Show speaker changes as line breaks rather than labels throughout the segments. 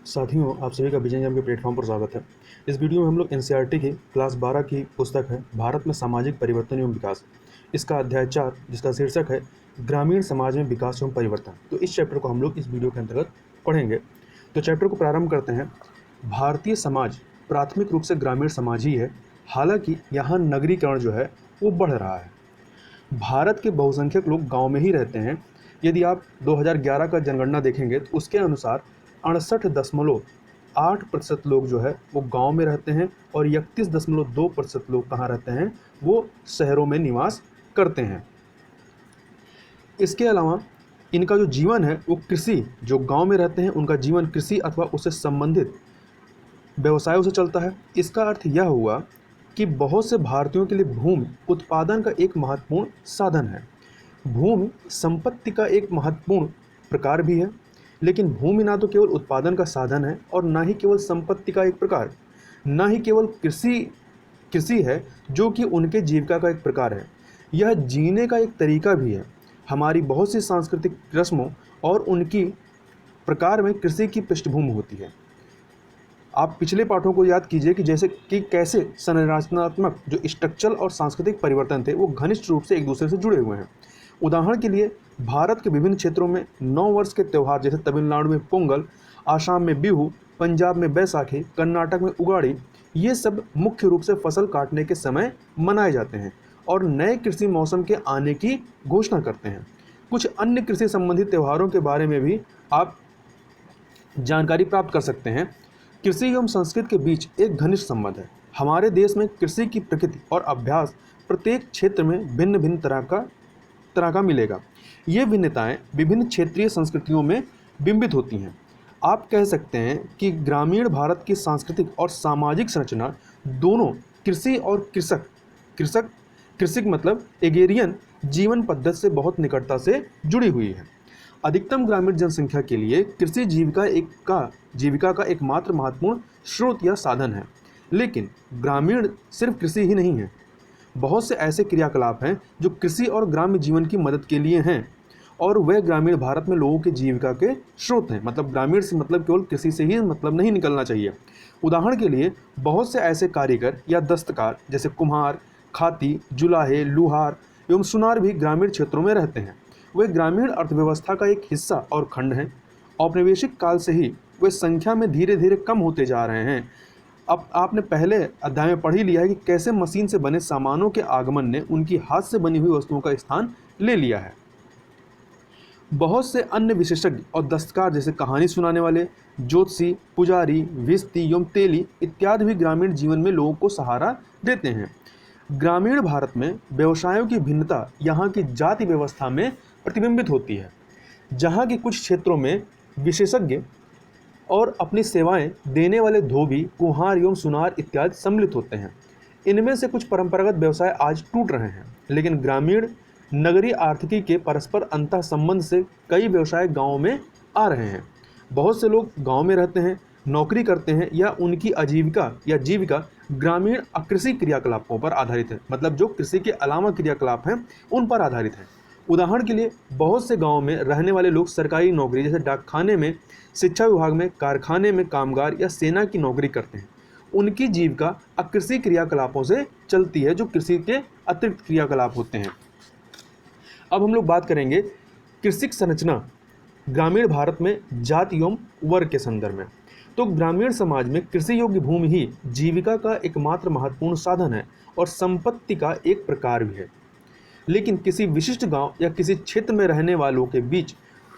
साथियों, आप सभी का विजय जम के प्लेटफॉर्म पर स्वागत है। इस वीडियो में हम लोग एनसीईआरटी की क्लास 12 की पुस्तक है भारत में सामाजिक परिवर्तन एवं विकास, इसका अध्याय 4 जिसका शीर्षक है ग्रामीण समाज में विकास एवं परिवर्तन। तो इस चैप्टर को हम लोग इस वीडियो के अंतर्गत पढ़ेंगे। तो चैप्टर को प्रारंभ करते हैं। भारतीय समाज प्राथमिक रूप से ग्रामीण समाज ही है, हालांकि यहाँ नगरीकरण जो है वो बढ़ रहा है। भारत के बहुसंख्यक लोग गांव में ही रहते हैं। यदि आप 2011 का जनगणना देखेंगे तो उसके अनुसार 68.8% लोग जो है वो गांव में रहते हैं और 31.2% लोग कहाँ रहते हैं, वो शहरों में निवास करते हैं। इसके अलावा इनका जो जीवन है वो कृषि, जो गांव में रहते हैं उनका जीवन कृषि अथवा उससे संबंधित व्यवसायों से चलता है। इसका अर्थ यह हुआ कि बहुत से भारतीयों के लिए भूमि उत्पादन का एक महत्वपूर्ण साधन है। भूमि संपत्ति का एक महत्वपूर्ण प्रकार भी है, लेकिन भूमि ना तो केवल उत्पादन का साधन है और ना ही केवल संपत्ति का एक प्रकार, ना ही केवल कृषि कृषि है जो कि उनके जीविका का एक प्रकार है। यह जीने का एक तरीका भी है। हमारी बहुत सी सांस्कृतिक रस्मों और उनकी प्रकार में कृषि की पृष्ठभूमि होती है। आप पिछले पाठों को याद कीजिए कि जैसे कि कैसे संरचनात्मक जो स्ट्रक्चरल और सांस्कृतिक परिवर्तन थे वो घनिष्ठ रूप से एक दूसरे से जुड़े हुए हैं। उदाहरण के लिए भारत के विभिन्न क्षेत्रों में नौ वर्ष के त्यौहार जैसे तमिलनाडु में पोंगल, आसाम में बिहू, पंजाब में बैसाखी, कर्नाटक में उगाड़ी, ये सब मुख्य रूप से फसल काटने के समय मनाए जाते हैं और नए कृषि मौसम के आने की घोषणा करते हैं। कुछ अन्य कृषि संबंधित त्योहारों के बारे में भी आप जानकारी प्राप्त कर सकते हैं। कृषि एवं संस्कृति के बीच एक घनिष्ठ संबंध है। हमारे देश में कृषि की प्रकृति और अभ्यास प्रत्येक क्षेत्र में भिन्न भिन्न तरह का मिलेगा। ये भिन्नताएं विभिन्न क्षेत्रीय संस्कृतियों में बिंबित होती हैं। आप कह सकते हैं कि ग्रामीण भारत की सांस्कृतिक और सामाजिक संरचना दोनों कृषि और कृषक कृषिक मतलब एग्रेरियन जीवन पद्धति से बहुत निकटता से जुड़ी हुई है। अधिकतम ग्रामीण जनसंख्या के लिए कृषि जीविका का एकमात्र महत्वपूर्ण स्रोत या साधन है। लेकिन ग्रामीण सिर्फ कृषि ही नहीं है। बहुत से ऐसे क्रियाकलाप हैं जो कृषि और ग्राम्य जीवन की मदद के लिए हैं और वह ग्रामीण भारत में लोगों के जीविका के स्रोत हैं। मतलब ग्रामीण से मतलब केवल कृषि से ही मतलब नहीं निकलना चाहिए। उदाहरण के लिए बहुत से ऐसे कारीगर या दस्तकार जैसे कुम्हार, खाती, जुलाहे, लुहार एवं सुनार भी ग्रामीण क्षेत्रों में रहते हैं। वे ग्रामीण अर्थव्यवस्था का एक हिस्सा और खंड हैं। औपनिवेशिक काल से ही वे संख्या में धीरे धीरे कम होते जा रहे हैं। अब आपने पहले अध्याय में पढ़ ही लिया है कि कैसे मशीन से बने सामानों के आगमन ने उनकी हाथ से बनी हुई वस्तुओं का स्थान ले लिया है। बहुत से अन्य विशेषज्ञ और दस्तकार जैसे कहानी सुनाने वाले, ज्योतिषी, पुजारी, भिस्ती एवं तेली इत्यादि भी ग्रामीण जीवन में लोगों को सहारा देते हैं। ग्रामीण भारत में व्यवसायों की भिन्नता यहाँ की जाति व्यवस्था में प्रतिबिंबित होती है। जहाँ के कुछ क्षेत्रों में विशेषज्ञ और अपनी सेवाएं देने वाले धोबी, कुम्हार एवं सुनार इत्यादि सम्मिलित होते हैं। इनमें से कुछ परंपरागत व्यवसाय आज टूट रहे हैं, लेकिन ग्रामीण नगरीय आर्थिकी के परस्पर अंतः संबंध से कई व्यवसाय गाँव में आ रहे हैं। बहुत से लोग गाँव में रहते हैं, नौकरी करते हैं या उनकी आजीविका या जीविका ग्रामीण अकृषि क्रियाकलापों पर आधारित है। मतलब जो कृषि के अलावा क्रियाकलाप हैं उन पर आधारित है। उदाहरण के लिए बहुत से गांवों में रहने वाले लोग सरकारी नौकरी जैसे डाकखाने में, शिक्षा विभाग में, कारखाने में कामगार या सेना की नौकरी करते हैं। उनकी जीविका अकृषि क्रियाकलापों से चलती है जो कृषि के अतिरिक्त क्रियाकलाप होते हैं। अब हम लोग बात करेंगे कृषि संरचना ग्रामीण भारत में जाति एवं वर्ग के संदर्भ में। तो ग्रामीण समाज में कृषि योग्य भूमि ही जीविका का एकमात्र महत्वपूर्ण साधन है और संपत्ति का एक प्रकार भी है। लेकिन किसी विशिष्ट गांव या किसी क्षेत्र में रहने वालों के बीच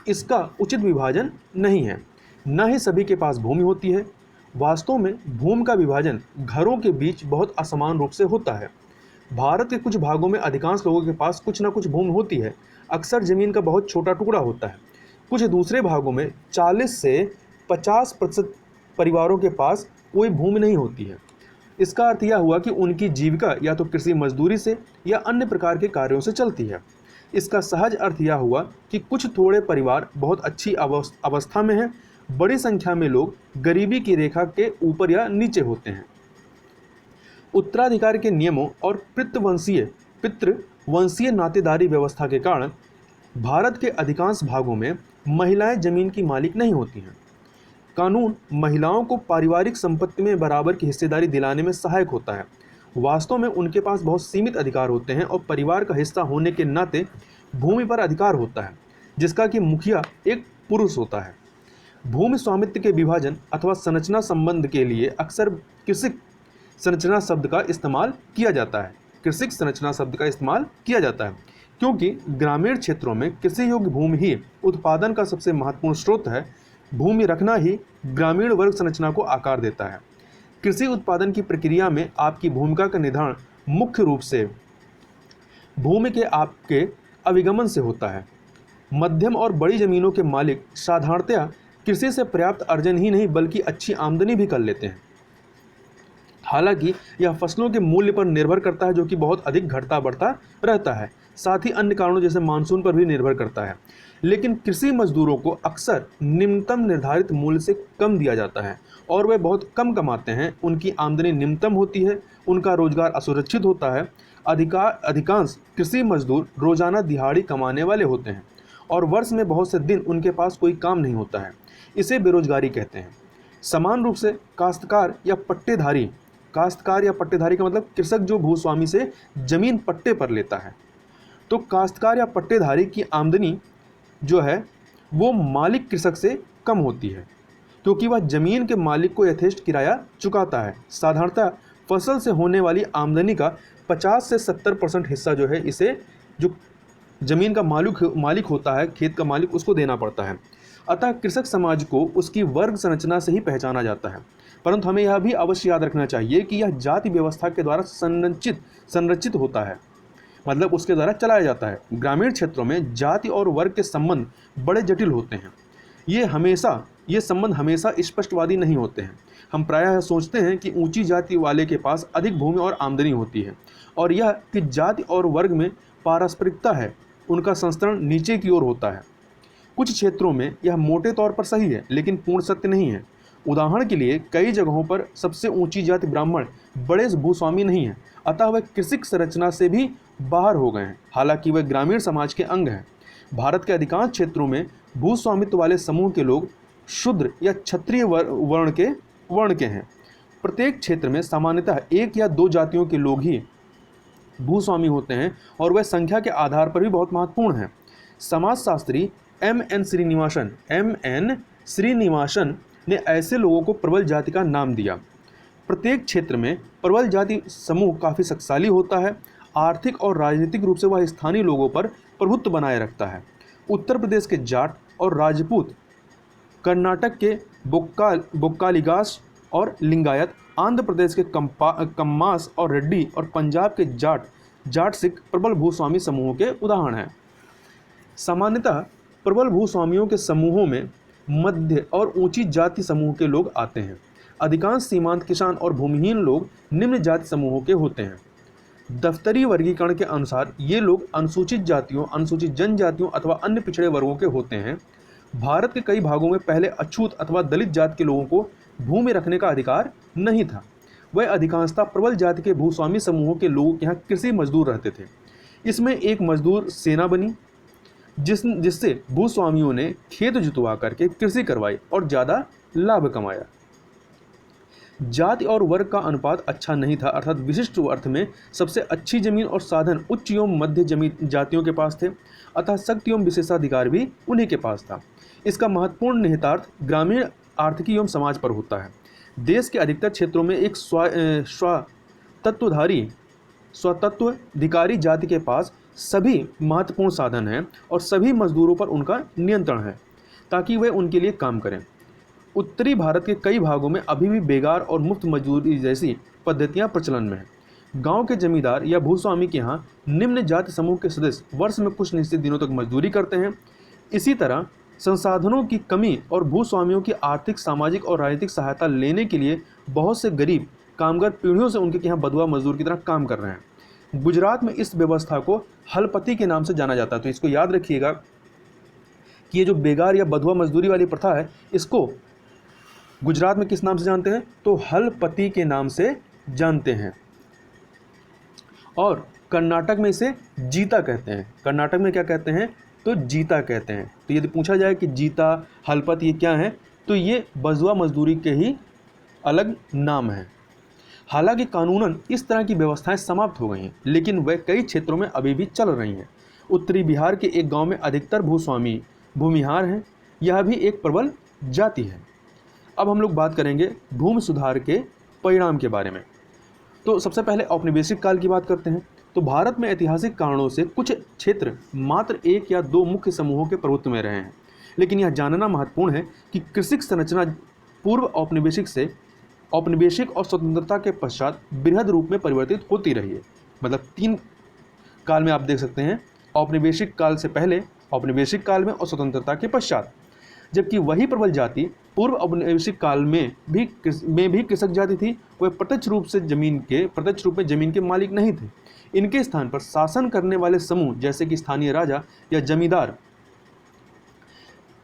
इसका उचित विभाजन नहीं है। न ही सभी के पास भूमि होती है। वास्तव में भूमि का विभाजन घरों के बीच बहुत असमान रूप से होता है। भारत के कुछ भागों में अधिकांश लोगों के पास कुछ न कुछ भूमि होती है। अक्सर जमीन का बहुत छोटा टुकड़ा होता है। कुछ दूसरे भागों में 40 से 50% परिवारों के पास कोई भूमि नहीं होती है। इसका अर्थ यह हुआ कि उनकी जीविका या तो कृषि मजदूरी से या अन्य प्रकार के कार्यों से चलती है। इसका सहज अर्थ यह हुआ कि कुछ थोड़े परिवार बहुत अच्छी अवस्था में हैं। बड़ी संख्या में लोग गरीबी की रेखा के ऊपर या नीचे होते हैं। उत्तराधिकार के नियमों और पितृवंशीय नातेदारी व्यवस्था के कारण भारत के अधिकांश भागों में महिलाएं जमीन की मालिक नहीं होती हैं। कानून महिलाओं को पारिवारिक संपत्ति में बराबर की हिस्सेदारी दिलाने में सहायक होता है। वास्तव में उनके पास बहुत सीमित अधिकार होते हैं और परिवार का हिस्सा होने के नाते भूमि पर अधिकार होता है, जिसका कि मुखिया एक पुरुष होता है। भूमि स्वामित्व के विभाजन अथवा संरचना संबंध के लिए अक्सर कृषिक संरचना शब्द का इस्तेमाल किया जाता है। कृषिक संरचना शब्द का इस्तेमाल किया जाता है क्योंकि ग्रामीण क्षेत्रों में कृषि योग्य भूमि ही उत्पादन का सबसे महत्वपूर्ण स्रोत है। भूमि रखना ही ग्रामीण वर्ग संरचना को आकार देता है। कृषि उत्पादन की प्रक्रिया में आपकी भूमिका का निर्धारण मुख्य रूप से भूमि के आपके अभिगमन से होता है। मध्यम और बड़ी जमीनों के मालिक साधारणतया कृषि से पर्याप्त अर्जन ही नहीं बल्कि अच्छी आमदनी भी कर लेते हैं। हालांकि यह फसलों के मूल्य पर निर्भर करता है, जो कि बहुत अधिक घटता बढ़ता रहता है। साथ ही अन्य कारणों जैसे मानसून पर भी निर्भर करता है। लेकिन कृषि मजदूरों को अक्सर निम्नतम निर्धारित मूल्य से कम दिया जाता है और वे बहुत कम कमाते हैं। उनकी आमदनी निम्नतम होती है, उनका रोजगार असुरक्षित होता है। अधिकांश कृषि मजदूर रोजाना दिहाड़ी कमाने वाले होते हैं और वर्ष में बहुत से दिन उनके पास कोई काम नहीं होता है। इसे बेरोजगारी कहते हैं। समान रूप से काश्तकार या पट्टेधारी का मतलब कृषक जो भूस्वामी से जमीन पट्टे पर लेता है। तो काश्तकार या पट्टेधारी की आमदनी जो है वो मालिक कृषक से कम होती है क्योंकि वह जमीन के मालिक को यथेष्ट किराया चुकाता है। साधारणतः फसल से होने वाली आमदनी का 50 से 70% हिस्सा जो है इसे जो जमीन का मालिक होता है, खेत का मालिक, उसको देना पड़ता है। अतः कृषक समाज को उसकी वर्ग संरचना से ही पहचाना जाता है। परंतु हमें यह भी अवश्य याद रखना चाहिए कि यह जाति व्यवस्था के द्वारा संरचित होता है, मतलब उसके द्वारा चलाया जाता है। ग्रामीण क्षेत्रों में जाति और वर्ग के संबंध बड़े जटिल होते हैं। ये संबंध हमेशा स्पष्टवादी नहीं होते हैं। हम प्रायः सोचते हैं कि ऊंची जाति वाले के पास अधिक भूमि और आमदनी होती है और यह कि जाति और वर्ग में पारस्परिकता है, उनका संस्करण नीचे की ओर होता है। कुछ क्षेत्रों में यह मोटे तौर पर सही है लेकिन पूर्ण सत्य नहीं है। उदाहरण के लिए कई जगहों पर सबसे ऊंची जाति ब्राह्मण बड़े भूस्वामी नहीं है, अतः वह कृषिक संरचना से भी बाहर हो गए हैं, हालांकि वह ग्रामीण समाज के अंग हैं। भारत के अधिकांश क्षेत्रों में भूस्वामित्व वाले समूह के लोग शूद्र या क्षत्रिय वर्ण के हैं। प्रत्येक क्षेत्र में सामान्यतः एक या दो जातियों के लोग ही भूस्वामी होते हैं और वह संख्या के आधार पर भी बहुत महत्वपूर्ण है। समाजशास्त्री एम.एन. श्रीनिवासन ने ऐसे लोगों को प्रबल जाति का नाम दिया। प्रत्येक क्षेत्र में प्रबल जाति समूह काफ़ी शक्तिशाली होता है। आर्थिक और राजनीतिक रूप से वह स्थानीय लोगों पर प्रभुत्व बनाए रखता है। उत्तर प्रदेश के जाट और राजपूत, कर्नाटक के बोक्कालिगास और लिंगायत, आंध्र प्रदेश के कम्मास और रेड्डी और पंजाब के जाट सिख प्रबल भूस्वामी समूहों के उदाहरण हैं। सामान्यतः प्रबल भूस्वामियों के समूहों में मध्य और ऊंची जाति समूह के लोग आते हैं। अधिकांश सीमांत किसान और भूमिहीन लोग निम्न जाति समूहों के होते हैं। दफ्तरी वर्गीकरण के अनुसार ये लोग अनुसूचित जातियों, अनुसूचित जनजातियों अथवा अन्य पिछड़े वर्गों के होते हैं। भारत के कई भागों में पहले अछूत अथवा दलित जाति के लोगों को भूमि रखने का अधिकार नहीं था। वह अधिकांशतः प्रबल जाति के भूस्वामी समूहों के लोगों के यहाँ कृषि मजदूर रहते थे। इसमें एक मजदूर सेना बनी जिससे भूस्वामियों ने खेत जुतवा करके कृषि करवाई और ज़्यादा लाभ कमाया। जाति और वर्ग का अनुपात अच्छा नहीं था, अर्थात विशिष्ट अर्थ में सबसे अच्छी जमीन और साधन उच्च एवं मध्य जमीन जातियों के पास थे, अतः शक्ति एवं विशेषाधिकार भी उन्हीं के पास था। इसका महत्वपूर्ण निहितार्थ ग्रामीण आर्थिकी एवं समाज पर होता है। देश के अधिकतर क्षेत्रों में एक स्वतत्वाधिकारी जाति के पास सभी महत्वपूर्ण साधन हैं और सभी मजदूरों पर उनका नियंत्रण है ताकि वे उनके लिए काम करें। उत्तरी भारत के कई भागों में अभी भी बेगार और मुफ्त मजदूरी जैसी पद्धतियां प्रचलन में हैं। गांव के जमींदार या भूस्वामी के यहाँ निम्न जाति समूह के सदस्य वर्ष में कुछ निश्चित दिनों तक मजदूरी करते हैं। इसी तरह संसाधनों की कमी और भूस्वामियों की आर्थिक, सामाजिक और राजनीतिक सहायता लेने के लिए बहुत से गरीब कामगार पीढ़ियों से उनके यहाँ बधुआ मजदूर की तरह काम कर रहे हैं। गुजरात में इस व्यवस्था को हलपति के नाम से जाना जाता है। तो इसको याद रखिएगा कि ये जो बेगार या बधुआ मजदूरी वाली प्रथा है, इसको गुजरात में किस नाम से जानते हैं? तो हलपति के नाम से जानते हैं। और कर्नाटक में इसे जीता कहते हैं। कर्नाटक में क्या कहते हैं? तो जीता कहते हैं। तो यदि पूछा जाए कि जीता, हलपत ये क्या है, तो ये बजुआ मजदूरी के ही अलग नाम है। हालांकि कानूनन इस तरह की व्यवस्थाएं समाप्त हो गई हैं, लेकिन वे कई क्षेत्रों में अभी भी चल रही हैं। उत्तरी बिहार के एक गांव में अधिकतर भूस्वामी भूमिहार हैं। यह भी एक प्रबल जाति है। अब हम लोग बात करेंगे भूमि सुधार के परिणाम के बारे में। तो सबसे पहले औपनिवेशिक काल की बात करते हैं। तो भारत में ऐतिहासिक कारणों से कुछ क्षेत्र मात्र एक या दो मुख्य समूहों के प्रभुत्व में रहे हैं, लेकिन यह जानना महत्वपूर्ण है कि कृषि संरचना पूर्व औपनिवेशिक और स्वतंत्रता के पश्चात बृहद रूप में परिवर्तित होती रही है। मतलब 3 काल में आप देख सकते हैं, औपनिवेशिक काल से पहले, औपनिवेशिक काल में और स्वतंत्रता के पश्चात। जबकि वही प्रबल जाति पूर्व औपनिवेशिक काल में भी कृषक जाति थी। वह प्रत्यक्ष रूप में जमीन के मालिक नहीं थे। इनके स्थान पर शासन करने वाले समूह जैसे कि स्थानीय राजा या जमींदार,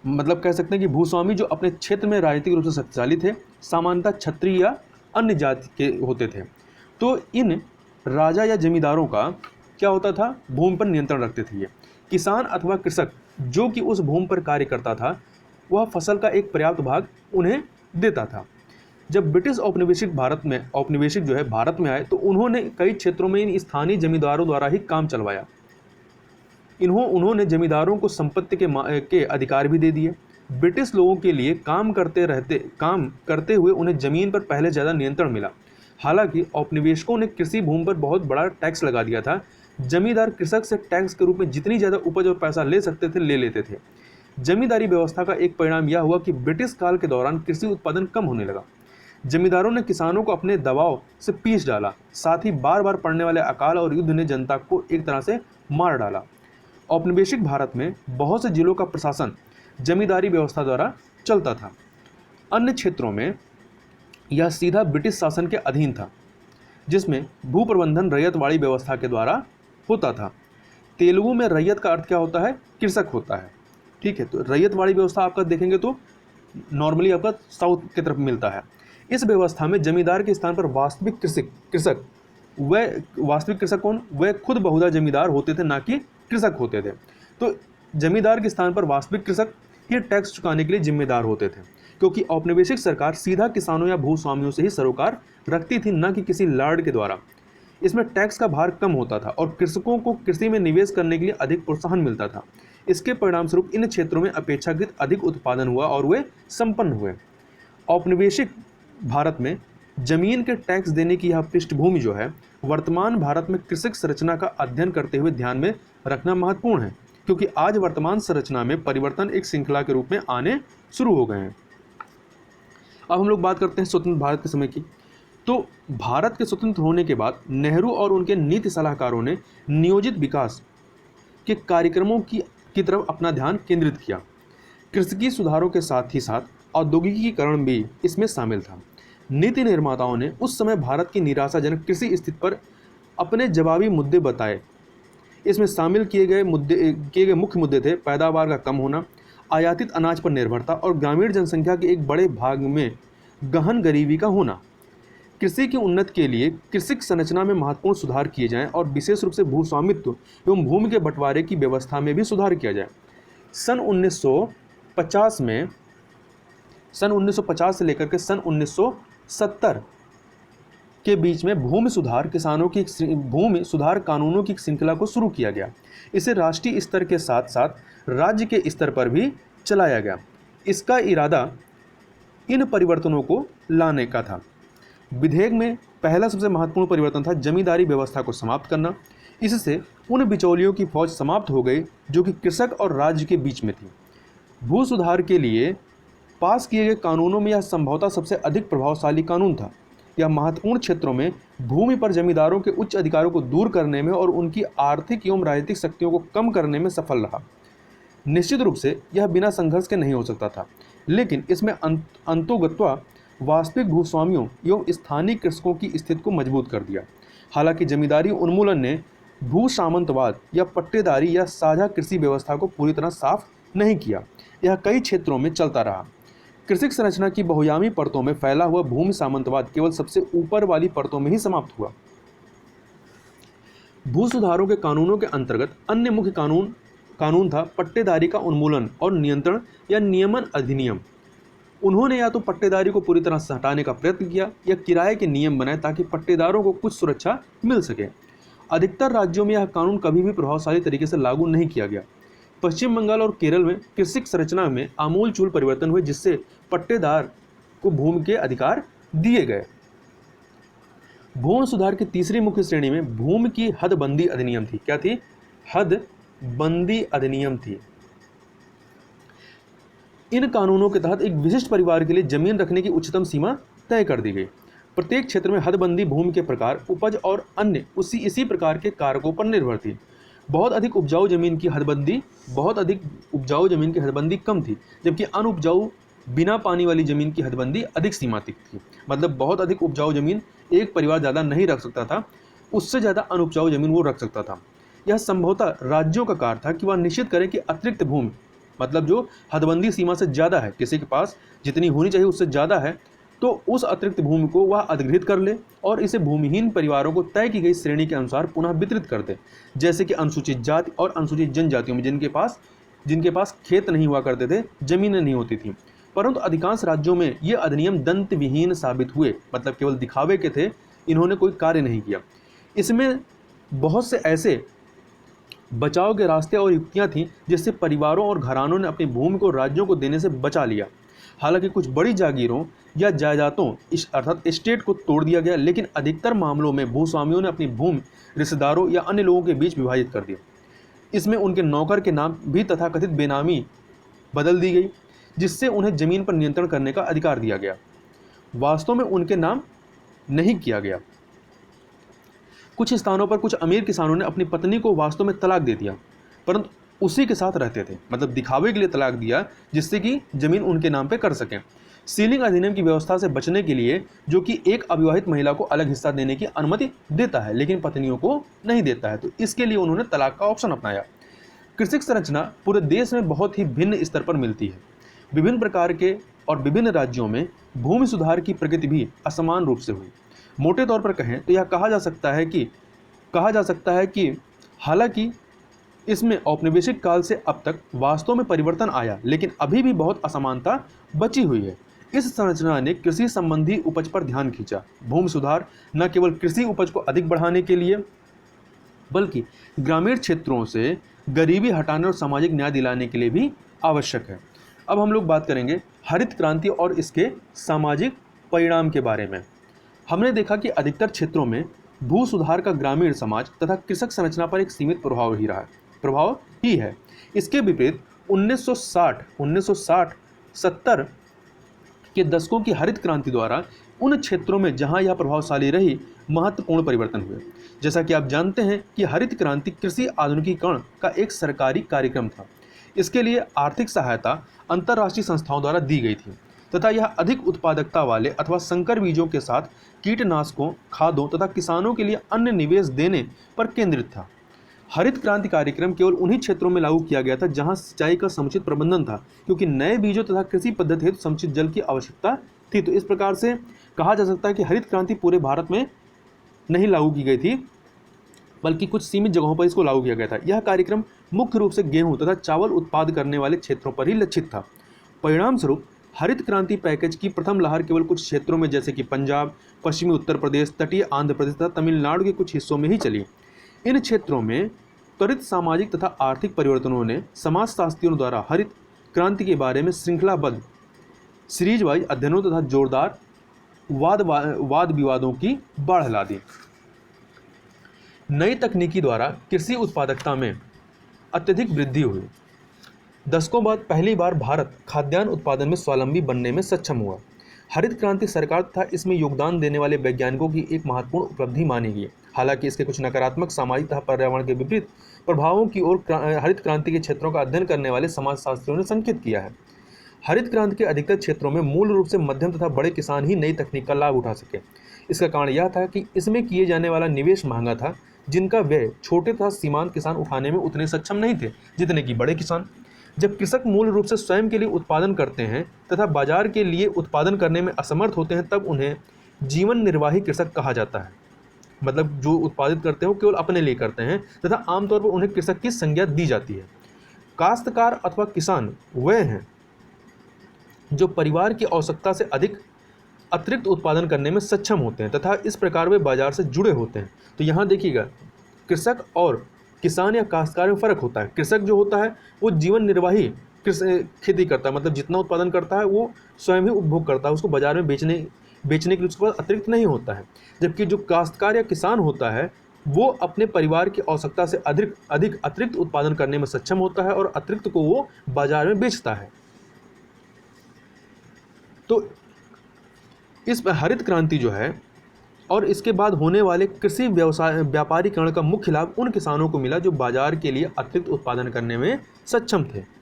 मतलब कह सकते हैं कि भूस्वामी, जो अपने क्षेत्र में राजनीतिक रूप से शक्तिशाली थे, सामान्यतः क्षत्रिय या अन्य जाति के होते थे। तो इन राजा या जमींदारों का क्या होता था, भूमि पर नियंत्रण रखते थे। ये किसान अथवा कृषक जो कि उस भूमि पर कार्य करता था, वह फसल का एक पर्याप्त भाग उन्हें देता था। जब ब्रिटिश औपनिवेशिक भारत में आए, तो उन्होंने कई क्षेत्रों में इन स्थानीय जमींदारों द्वारा ही काम चलवाया। उन्होंने जमींदारों को संपत्ति के अधिकार भी दे दिए। ब्रिटिश लोगों के लिए काम करते हुए उन्हें जमीन पर पहले ज़्यादा नियंत्रण मिला। हालांकि औपनिवेशिकों ने कृषि भूमि पर बहुत बड़ा टैक्स लगा दिया था। जमींदार कृषक से टैक्स के रूप में जितनी ज़्यादा उपज और पैसा ले सकते थे, ले लेते थे। जमींदारी व्यवस्था का एक परिणाम यह हुआ कि ब्रिटिश काल के दौरान कृषि उत्पादन कम होने लगा। जमींदारों ने किसानों को अपने दबाव से पीस डाला। साथ ही बार बार पड़ने वाले अकाल और युद्ध ने जनता को एक तरह से मार डाला। औपनिवेशिक भारत में बहुत से जिलों का प्रशासन जमींदारी व्यवस्था द्वारा चलता था। अन्य क्षेत्रों में यह सीधा ब्रिटिश शासन के अधीन था, जिसमें भू प्रबंधन रैयतवाड़ी व्यवस्था के द्वारा होता था। तेलुगु में रैयत का अर्थ क्या होता है, कृषक होता है। ठीक है, तो रैयतवाड़ी व्यवस्था आपका देखेंगे तो नॉर्मली आपका साउथ की तरफ मिलता है। इस व्यवस्था में जमींदार के स्थान पर वास्तविक कृषक कौन, वह खुद बहुधा जमींदार होते थे, ना कि कृषक होते थे। तो जमींदार के स्थान पर वास्तविक कृषक ये टैक्स चुकाने के लिए जिम्मेदार होते थे, क्योंकि औपनिवेशिक सरकार सीधा किसानों या भूस्वामियों से ही सरोकार रखती थी, न कि किसी लॉर्ड के द्वारा। इसमें टैक्स का भार कम होता था और कृषकों को कृषि में निवेश करने के लिए अधिक प्रोत्साहन मिलता था। इसके परिणामस्वरूप इन क्षेत्रों में अपेक्षाकृत अधिक उत्पादन हुआ और वे संपन्न हुए। औपनिवेशिक भारत में जमीन के टैक्स देने की यह पृष्ठभूमि जो है, वर्तमान भारत में कृषि संरचना का अध्ययन करते हुए ध्यान में रखना महत्वपूर्ण है, क्योंकि आज वर्तमान संरचना में परिवर्तन एक श्रृंखला के रूप में आने शुरू हो गए हैं। अब हम लोग बात करते हैं स्वतंत्र भारत के समय की। तो भारत के स्वतंत्र होने के बाद नेहरू और उनके नीति सलाहकारों ने नियोजित विकास के कार्यक्रमों की तरफ अपना ध्यान केंद्रित किया। कृषि सुधारों के साथ ही साथ औद्योगिकीकरण भी इसमें शामिल था। नीति निर्माताओं ने उस समय भारत की निराशाजनक कृषि स्थिति पर अपने जवाबी मुद्दे बताए। इसमें शामिल किए गए मुख्य मुद्दे थे पैदावार का कम होना, आयातित अनाज पर निर्भरता और ग्रामीण जनसंख्या के एक बड़े भाग में गहन गरीबी का होना। कृषि की उन्नति के लिए कृषि संरचना में महत्वपूर्ण सुधार किए जाएं और विशेष रूप से भूस्वामित्व एवं भूमि के बंटवारे की व्यवस्था में भी सुधार किया जाए। सन 1950 से लेकर के सन 1970 के बीच में भूमि सुधार कानूनों की श्रृंखला को शुरू किया गया। इसे राष्ट्रीय स्तर के साथ साथ राज्य के स्तर पर भी चलाया गया। इसका इरादा इन परिवर्तनों को लाने का था। विधेयक में पहला सबसे महत्वपूर्ण परिवर्तन था जमींदारी व्यवस्था को समाप्त करना। इससे उन बिचौलियों की फौज समाप्त हो गई जो कि कृषक और राज्य के बीच में थी। भू सुधार के लिए पास किए गए कानूनों में यह संभवतः सबसे अधिक प्रभावशाली कानून था। यह महत्वपूर्ण क्षेत्रों में भूमि पर जमींदारों के उच्च अधिकारों को दूर करने में और उनकी आर्थिक एवं राजनीतिक शक्तियों को कम करने में सफल रहा। निश्चित रूप से यह बिना संघर्ष के नहीं हो सकता था, लेकिन इसमें अंतोगत्वा वास्तविक भूस्वामियों एवं स्थानीय कृषकों की स्थिति को मजबूत कर दिया। हालांकि जमींदारी उन्मूलन ने भू सामंतवाद या पट्टेदारी या साझा कृषि व्यवस्था को पूरी तरह साफ नहीं किया। यह कई क्षेत्रों में चलता रहा। कृषि संरचना की बहुआयामी परतों में फैला हुआ भूमि सामंतवाद केवल सबसे ऊपर वाली परतों में ही समाप्त हुआ। भू सुधारों के कानूनों के अंतर्गत अन्य मुख्य कानून था पट्टेदारी का उन्मूलन और नियंत्रण या नियमन अधिनियम। उन्होंने या तो पट्टेदारी को पूरी तरह से हटाने का प्रयत्न किया या किराए के नियम बनाए ताकि पट्टेदारों को कुछ सुरक्षा मिल सके। अधिकतर राज्यों में यह कानून कभी भी प्रभावशाली तरीके से लागू नहीं किया गया। पश्चिम बंगाल और केरल में कृषि संरचना में आमूलचूल परिवर्तन हुए, जिससे पट्टेदार को भूमि के अधिकार दिए गए। भूमि सुधार की तीसरी मुख्य श्रेणी में भूमि की हदबंदी अधिनियम थी। क्या थी? हदबंदी अधिनियम थी। इन कानूनों के तहत एक विशिष्ट परिवार के लिए जमीन रखने की उच्चतम सीमा तय कर दी गई। प्रत्येक क्षेत्र में हदबंदी भूमि के प्रकार, उपज और अन्य इसी प्रकार के कारकों पर निर्भर थी। बहुत अधिक उपजाऊ जमीन की हदबंदी कम थी, जबकि अनुपजाऊ बिना पानी वाली जमीन की हदबंदी अधिक सीमांतित थी। मतलब बहुत अधिक उपजाऊ जमीन एक परिवार ज़्यादा नहीं रख सकता था, उससे ज़्यादा अनुपजाऊ जमीन वो रख सकता था। यह संभवतः राज्यों का कार्य था कि वह निश्चित करें कि अतिरिक्त भूमि, मतलब जो हदबंदी सीमा से ज़्यादा है, किसी के पास जितनी होनी चाहिए उससे ज़्यादा है, तो उस अतिरिक्त भूमि को वह अधिग्रहित कर ले और इसे भूमिहीन परिवारों को तय की गई श्रेणी के अनुसार पुनः वितरित कर दे। जैसे कि अनुसूचित जाति और अनुसूचित जनजातियों में जिनके पास खेत नहीं हुआ करते थे, जमीनें नहीं होती थी। परंतु अधिकांश राज्यों में ये अधिनियम दंतविहीन साबित हुए, मतलब केवल दिखावे के थे, इन्होंने कोई कार्य नहीं किया। इसमें बहुत से ऐसे बचाव के रास्ते और युक्तियां थीं जिससे परिवारों और घरानों ने अपनी भूमि को राज्यों को देने से बचा लिया। हालांकि कुछ बड़ी जागीरों या जायदादों अर्थात एस्टेट को तोड़ दिया गया, लेकिन अधिकतर मामलों में भूस्वामियों ने अपनी भूमि रिश्तेदारों या अन्य लोगों के बीच विभाजित कर दिया। इसमें उनके नौकर के नाम भी तथाकथित बेनामी बदल दी गई, जिससे उन्हें जमीन पर नियंत्रण करने का अधिकार दिया गया। वास्तव में उनके नाम नहीं किया गया। कुछ स्थानों पर कुछ अमीर किसानों ने अपनी पत्नी को वास्तव में तलाक दे दिया, परंतु उसी के साथ रहते थे, मतलब दिखावे के लिए तलाक दिया जिससे कि जमीन उनके नाम पे कर सकें। सीलिंग अधिनियम की व्यवस्था से बचने के लिए, जो कि एक अविवाहित महिला को अलग हिस्सा देने की अनुमति देता है लेकिन पत्नियों को नहीं देता है, तो इसके लिए उन्होंने तलाक का ऑप्शन अपनाया। कृषि संरचना पूरे देश में बहुत ही भिन्न स्तर पर मिलती है। विभिन्न प्रकार के और विभिन्न राज्यों में भूमि सुधार की प्रगति भी असमान रूप से हुई। मोटे तौर पर कहें तो यह कहा जा सकता है कि हालांकि इसमें औपनिवेशिक काल से अब तक वास्तव में परिवर्तन आया, लेकिन अभी भी बहुत असमानता बची हुई है। इस संरचना ने कृषि संबंधी उपज पर ध्यान खींचा। भूमि सुधार न केवल कृषि उपज को अधिक बढ़ाने के लिए, बल्कि ग्रामीण क्षेत्रों से गरीबी हटाने और सामाजिक न्याय दिलाने के लिए भी आवश्यक है। अब हम लोग बात करेंगे हरित क्रांति और इसके सामाजिक परिणाम के बारे में। हमने देखा कि अधिकतर क्षेत्रों में भू सुधार का ग्रामीण समाज तथा कृषक संरचना पर एक सीमित प्रभाव ही है। इसके विपरीत 1960-70 के दशकों की हरित क्रांति द्वारा उन क्षेत्रों में जहां यह प्रभावशाली रही, महत्वपूर्ण परिवर्तन हुए। जैसा कि आप जानते हैं कि हरित क्रांति कृषि आधुनिकीकरण का एक सरकारी कार्यक्रम था। इसके लिए आर्थिक सहायता अंतर्राष्ट्रीय संस्थाओं द्वारा दी गई थी तथा यह अधिक उत्पादकता वाले अथवा संकर बीजों के साथ कीटनाशकों, खादों तथा किसानों के लिए अन्य निवेश देने पर केंद्रित था। हरित क्रांति कार्यक्रम केवल उन्हीं क्षेत्रों में लागू किया गया था जहां सिंचाई का समुचित प्रबंधन था, क्योंकि नए बीजों तथा कृषि पद्धति हेतु समुचित जल की आवश्यकता थी। तो इस प्रकार से कहा जा सकता है कि हरित क्रांति पूरे भारत में नहीं लागू की गई थी, बल्कि कुछ सीमित जगहों पर इसको लागू किया गया था। यह कार्यक्रम मुख्य रूप से गेहूं तथा चावल उत्पाद करने वाले क्षेत्रों पर ही लक्षित था। परिणाम स्वरूप हरित क्रांति पैकेज की प्रथम लहर केवल कुछ क्षेत्रों में, जैसे कि पंजाब, पश्चिमी उत्तर प्रदेश, तटीय आंध्र प्रदेश तथा तमिलनाडु के कुछ हिस्सों में ही चली। इन क्षेत्रों में त्वरित सामाजिक तथा आर्थिक परिवर्तनों ने समाजशास्त्रियों द्वारा हरित क्रांति के बारे में श्रृंखलाबद्ध सीरीज वाइज अध्ययनों तथा जोरदार वाद विवादों की बाढ़ ला दी। नई तकनीकी द्वारा कृषि उत्पादकता में अत्यधिक वृद्धि हुई। दशकों बाद पहली बार भारत खाद्यान्न उत्पादन में स्वावलंबी बनने में सक्षम हुआ। हरित क्रांति सरकार तथा इसमें योगदान देने वाले वैज्ञानिकों की एक महत्वपूर्ण उपलब्धि मानी गई। हालांकि इसके कुछ नकारात्मक सामाजिक तथा पर्यावरण के विपरीत प्रभावों की ओर हरित क्रांति के क्षेत्रों का अध्ययन करने वाले समाजशास्त्रियों ने संकेत किया है। हरित क्रांति के अधिकतर क्षेत्रों में मूल रूप से मध्यम तथा बड़े किसान ही नई तकनीक का लाभ उठा सके। इसका कारण यह था कि इसमें किए जाने वाला निवेश महंगा था, जिनका व्यय छोटे तथा सीमांत किसान उठाने में उतने सक्षम नहीं थे जितने कि बड़े किसान। जब कृषक मूल रूप से स्वयं के लिए उत्पादन करते हैं तथा बाजार के लिए उत्पादन करने में असमर्थ होते हैं, तब उन्हें जीवन निर्वाही कृषक कहा जाता है। मतलब जो उत्पादित करते हैं वो केवल अपने लिए करते हैं तथा आमतौर पर उन्हें कृषक की संज्ञा दी जाती है। काश्तकार अथवा किसान वह हैं जो परिवार की आवश्यकता से अधिक अतिरिक्त उत्पादन करने में सक्षम होते हैं तथा इस प्रकार वे बाजार से जुड़े होते हैं। तो यहाँ देखिएगा, कृषक और किसान या काश्तकार में फ़र्क होता है। कृषक जो होता है वो जीवन निर्वाही खेती करता है, मतलब जितना उत्पादन करता है वो स्वयं ही उपभोग करता है, उसको बाजार में बेचने के लिए उसके पास अतिरिक्त नहीं होता है। जबकि जो काश्तकार या किसान होता है वो अपने परिवार की आवश्यकता से अधिक अतिरिक्त उत्पादन करने में सक्षम होता है और अतिरिक्त को वो बाजार में बेचता है। तो इस हरित क्रांति जो है और इसके बाद होने वाले कृषि व्यापारीकरण का मुख्य लाभ उन किसानों को मिला जो बाजार के लिए अतिरिक्त उत्पादन करने में सक्षम थे।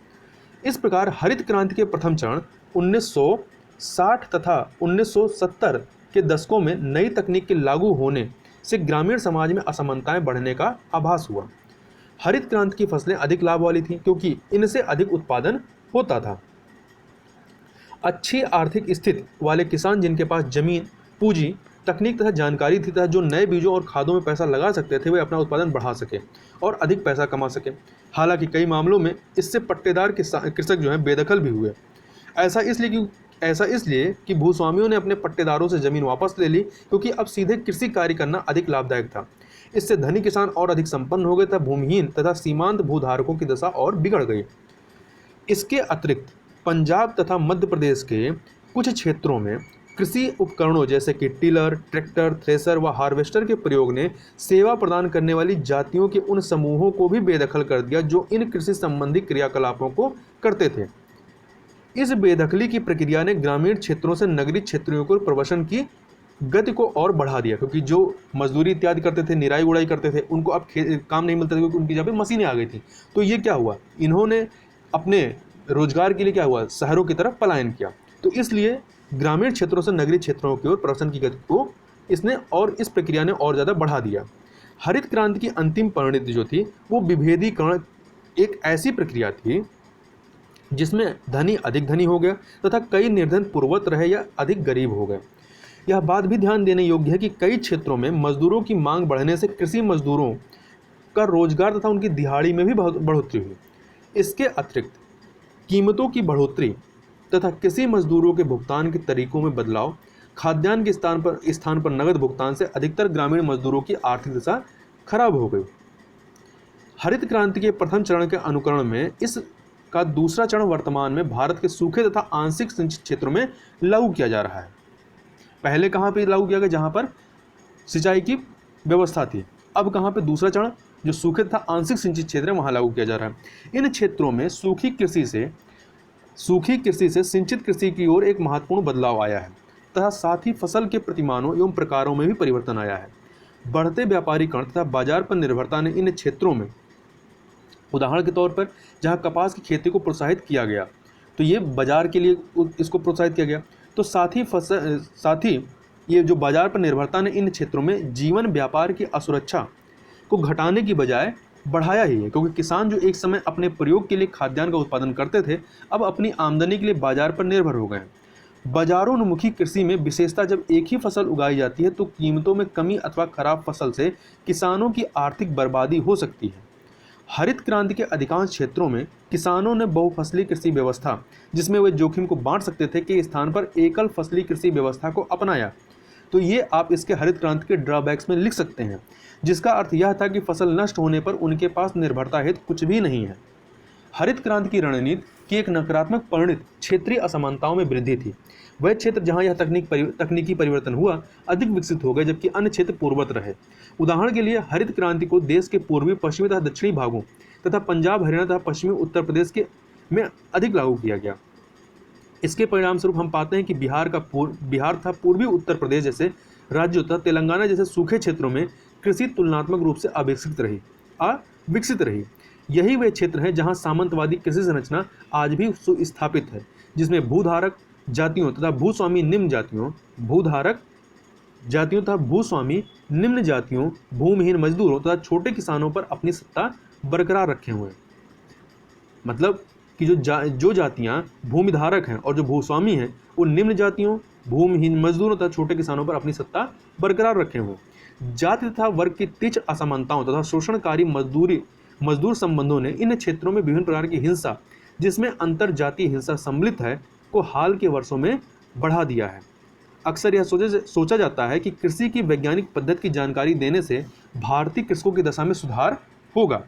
इस प्रकार हरित क्रांति के प्रथम चरण 1960 तथा 1970 के दशकों में नई तकनीक के लागू होने से ग्रामीण समाज में असमानताएं बढ़ने का आभास हुआ। हरित क्रांति की फसलें अधिक लाभ वाली थीं क्योंकि इनसे अधिक उत्पादन होता था। अच्छी आर्थिक स्थिति वाले किसान जिनके पास जमीन, पूंजी, तकनीक तथा जानकारी थी तथा जो नए बीजों और खादों में पैसा लगा सकते थे, वे अपना उत्पादन बढ़ा सके और अधिक पैसा कमा सके। हालांकि कई मामलों में इससे पट्टेदार कृषक जो हैं बेदखल भी हुए। ऐसा इसलिए कि भूस्वामियों ने अपने पट्टेदारों से जमीन वापस ले ली क्योंकि अब सीधे कृषि कार्य करना अधिक लाभदायक था। इससे धनी किसान और अधिक संपन्न हो गए तथा भूमिहीन तथा सीमांत भूधारकों की दशा और बिगड़ गई। इसके अतिरिक्त पंजाब तथा मध्य प्रदेश के कुछ क्षेत्रों में कृषि उपकरणों जैसे कि टिलर, ट्रैक्टर, थ्रेसर व हार्वेस्टर के प्रयोग ने सेवा प्रदान करने वाली जातियों के उन समूहों को भी बेदखल कर दिया जो इन कृषि संबंधी क्रियाकलापों को करते थे। इस बेदखली की प्रक्रिया ने ग्रामीण क्षेत्रों से नगरीय क्षेत्रों को प्रवसन की गति को और बढ़ा दिया क्योंकि जो मजदूरी इत्यादि करते थे, निराई गुड़ाई करते थे, उनको अब काम नहीं मिलता था क्योंकि उनकी जगह पे मशीनें आ गई थी। तो ये क्या हुआ, इन्होंने अपने रोजगार के लिए क्या हुआ, शहरों की तरफ पलायन किया। तो इसलिए ग्रामीण क्षेत्रों से नगरीय क्षेत्रों की ओर प्रवसन की गति को इसने और इस प्रक्रिया ने और ज़्यादा बढ़ा दिया। हरित क्रांति की अंतिम परिणति जो थी वो विभेदीकरण एक ऐसी प्रक्रिया थी जिसमें धनी अधिक धनी हो गया तथा कई निर्धन पूर्ववत रहे या अधिक गरीब हो गए। यह बात भी ध्यान देने योग्य है कि कई क्षेत्रों में मजदूरों की मांग बढ़ने से कृषि मजदूरों का रोजगार तथा उनकी दिहाड़ी में भी बढ़ोतरी हुई। इसके अतिरिक्त कीमतों की बढ़ोतरी तथा कृषि मजदूरों के भुगतान के तरीकों में बदलाव, खाद्यान्न के स्थान पर नगद भुगतान से अधिकतर ग्रामीण मजदूरों की आर्थिक दशा खराब हो गई। हरित क्रांति के प्रथम चरण के अनुकरण में इस का दूसरा चरण वर्तमान में भारत के सूखे तथा आंशिक सिंचित क्षेत्रों में लागू किया जा रहा है। पहले कहाँ पे लागू किया गया, जहाँ पर सिंचाई की व्यवस्था थी। अब कहाँ पे दूसरा चरण जो सूखे तथा आंशिक सिंचित क्षेत्र है वहाँ लागू किया जा रहा है। इन क्षेत्रों में सूखी कृषि से सिंचित कृषि की ओर एक महत्वपूर्ण बदलाव आया है तथा साथ ही फसल के प्रतिमानों एवं प्रकारों में भी परिवर्तन आया है। बढ़ते व्यापारीकरण तथा बाजार पर निर्भरता ने इन क्षेत्रों में, उदाहरण के तौर पर जहां कपास की खेती को प्रोत्साहित किया गया तो ये बाजार के लिए इसको प्रोत्साहित किया गया, तो साथ ही ये जो बाजार पर निर्भरता ने इन क्षेत्रों में जीवन व्यापार की असुरक्षा को घटाने की बजाय बढ़ाया ही है, क्योंकि किसान जो एक समय अपने प्रयोग के लिए खाद्यान्न का उत्पादन करते थे अब अपनी आमदनी के लिए बाजार पर निर्भर हो गए हैं। बाजारोन्मुखी कृषि में विशेषता जब एक ही फसल उगाई जाती है तो कीमतों में कमी अथवा खराब फसल से किसानों की आर्थिक बर्बादी हो सकती है। हरित क्रांति के अधिकांश क्षेत्रों में किसानों ने बहुफसली कृषि व्यवस्था, जिसमें वे जोखिम को बांट सकते थे, के स्थान पर एकल फसली कृषि व्यवस्था को अपनाया। तो ये आप इसके हरित क्रांति के ड्रॉबैक्स में लिख सकते हैं, जिसका अर्थ यह था कि फसल नष्ट होने पर उनके पास निर्भरता हेतु कुछ भी नहीं है। हरित क्रांति की रणनीति की एक नकारात्मक परिणति क्षेत्रीय असमानताओं में वृद्धि थी। वह क्षेत्र जहां यह तकनीकी परिवर्तन हुआ अधिक विकसित हो गए, जबकि अन्य क्षेत्र पूर्ववत रहे। उदाहरण के लिए हरित क्रांति को देश के पूर्वी, पश्चिमी तथा दक्षिणी भागों तथा पंजाब, हरियाणा तथा पश्चिमी उत्तर प्रदेश में अधिक लागू किया गया। इसके परिणाम स्वरूप हम पाते हैं कि बिहार तथा पूर्वी उत्तर प्रदेश जैसे राज्यों तथा तेलंगाना जैसे सूखे क्षेत्रों में कृषि तुलनात्मक रूप से अविकसित रही। यही वे क्षेत्र हैं जहां सामंतवादी कृषि संरचना आज भी सुस्थापित है, जिसमें भूधारक जातियों तथा भूस्वामी निम्न जातियों, भूमिहीन मजदूरों तथा छोटे किसानों पर अपनी सत्ता बरकरार रखे हुए हैं। मतलब कि जो जातियां भूमिधारक हैं और जो भूस्वामी हैं वो निम्न जातियों, भूमिहीन मजदूरों तथा छोटे किसानों पर अपनी सत्ता बरकरार रखे हुए हैं। जाति तथा वर्ग की तीव्र असमानताओं तथा शोषणकारी मजदूर संबंधों ने इन क्षेत्रों में विभिन्न प्रकार की हिंसा, जिसमें अंतर जातीय हिंसा सम्मिलित है, को हाल के वर्षों में बढ़ा दिया है। अक्सर यह सोचा जाता है कि कृषि की वैज्ञानिक पद्धति की जानकारी देने से भारतीय कृषकों की दशा में सुधार होगा।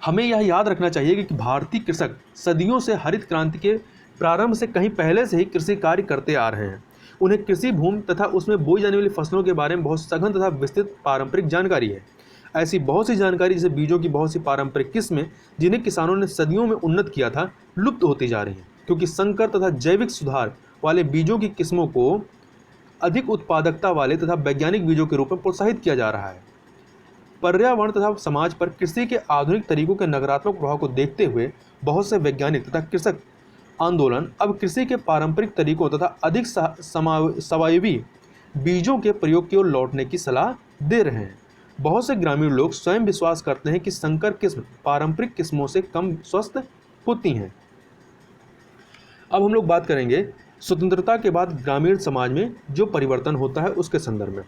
हमें यह याद रखना चाहिए कि भारतीय कृषक सदियों से हरित क्रांति के प्रारंभ से कहीं पहले से ही कृषि कार्य करते आ रहे हैं। उन्हें कृषि भूमि तथा उसमें बोई जाने वाली फसलों के बारे में बहुत सघन तथा विस्तृत पारंपरिक जानकारी है। ऐसी बहुत सी जानकारी, जैसे बीजों की बहुत सी पारंपरिक किस्में जिन्हें किसानों ने सदियों में उन्नत किया था, लुप्त होती जा रही हैं, क्योंकि संकर तथा जैविक सुधार वाले बीजों की किस्मों को अधिक उत्पादकता वाले तथा वैज्ञानिक बीजों के रूप में प्रोत्साहित किया जा रहा है। पर्यावरण तथा समाज पर कृषि के आधुनिक तरीकों के नकारात्मक प्रभाव को देखते हुए बहुत से वैज्ञानिक तथा कृषक आंदोलन अब कृषि के पारंपरिक तरीकों तथा अधिक स्वायवी बीजों के प्रयोग की ओर लौटने की सलाह दे रहे हैं। बहुत से ग्रामीण लोग स्वयं विश्वास करते हैं कि संकर किस्म पारंपरिक किस्मों से कम स्वस्थ होती हैं। अब हम लोग बात करेंगे स्वतंत्रता के बाद ग्रामीण समाज में जो परिवर्तन होता है उसके संदर्भ में।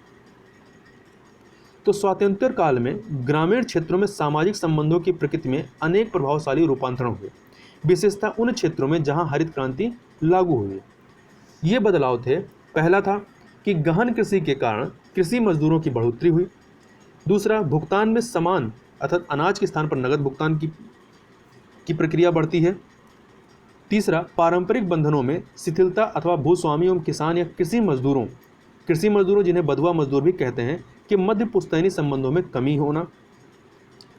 तो स्वातंत्र्य काल में ग्रामीण क्षेत्रों में सामाजिक संबंधों की प्रकृति में अनेक प्रभावशाली रूपांतरण हुए, विशेषतः उन क्षेत्रों में जहां हरित क्रांति लागू हुई। ये बदलाव थे, पहला था कि गहन कृषि के कारण कृषि मजदूरों की बढ़ोतरी हुई। दूसरा, भुगतान में समान अर्थात अनाज के स्थान पर नगद भुगतान की प्रक्रिया बढ़ती है। तीसरा, पारंपरिक बंधनों में शिथिलता अथवा भूस्वामी एवं किसान या कृषि मजदूरों जिन्हें बधुआ मजदूर भी कहते हैं, कि मध्य पुश्तैनी संबंधों में कमी होना।